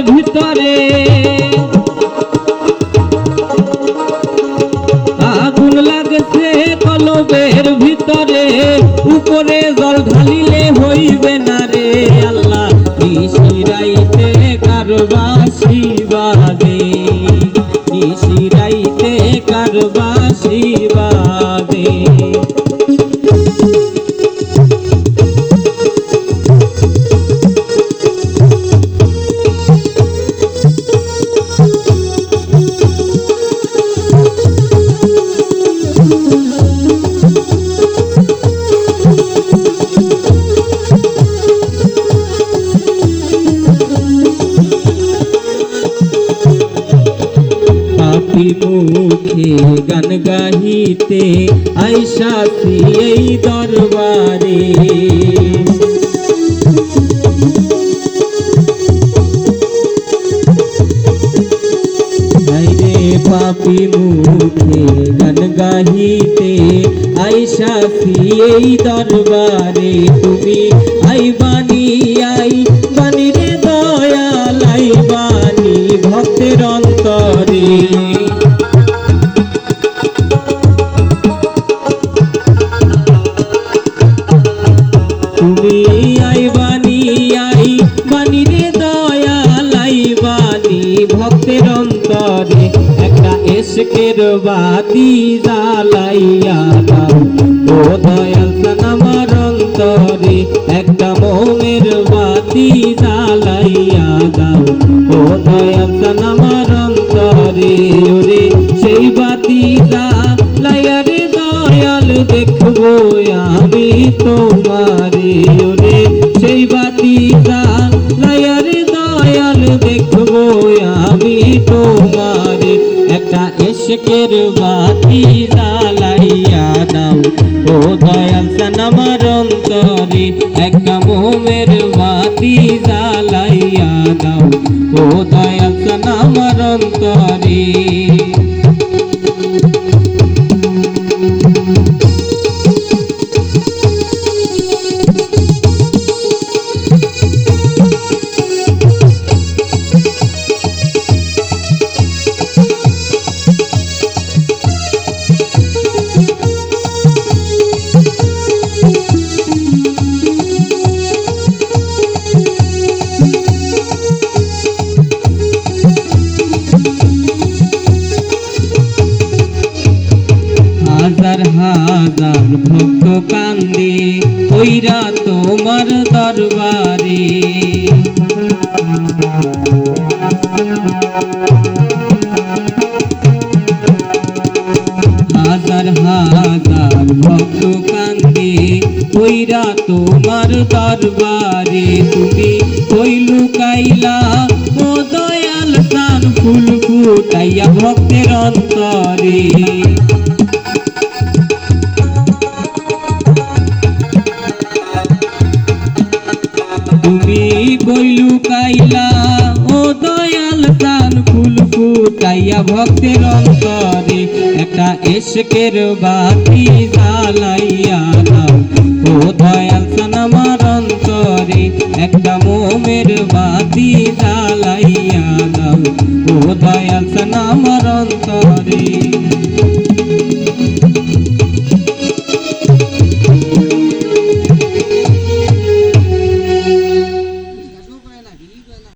ভিতরে আগুন লাগছে কলবের ভিতরে, উপরে জল ঢালিলে হইবে না রে আল্লাহ। নিশিরাইতে কারবাসি বাজে, নিশিরাইতে কারবাসি বাজে। মুখে গান গাহিতে আইসাছি এই দরবারে, রে পাপি মুখে গান গাহিতে আইসাছি এই দরবারে। তুমি আইবানি আইবানি রে দয়াল, আইবানি ভক্তের অন্তরে। তুমি আইবানি আইবানি রে দয়াল, আইবানি ভক্তের অন্তরে। একটা এশকের বাতি জ্বালাইয়া দাও ও দয়াল আমার অন্তরে, একটা মোমের বাতি জ্বালাইয়া দাও ও দয়াল আমার অন্তরে। ওরে সেই বাতি জ্বালাইয়া রে দয়াল দেখবো আমি তোমারে, ওরে সেই বাতি জ্বালাইয়া রে দয়াল দেখবো আমি তোমারে। একটা এশকের বাতি জ্বালাইয়া দাও ও দয়াল আমার অন্তরে, একটা মোমের বাতি জ্বালাইয়া দাও ও দয়াল আমার অন্তরে। হাজার হাজার ভক্ত কান্দে কইরা তোমার দরবারে, হাজার হাজার ভক্ত কান্দে কইরা তোমার দরবারে। তুমি কই লুকাইলা ও দয়াল প্রাণ ফুল ফুটাইয়া ভক্তের অন্তরে। তুমি কই লুকাইলা ও দয়াল প্রাণ ফুল ফুটাইয়া ভক্তের অন্তরে। একটা এশকের বাতি জ্বালাইয়া দাও ও দয়াল আমার অন্তরে, একটা মোমের বাতি জ্বালাইয়া দাও ও দয়াল আমার অন্তরে।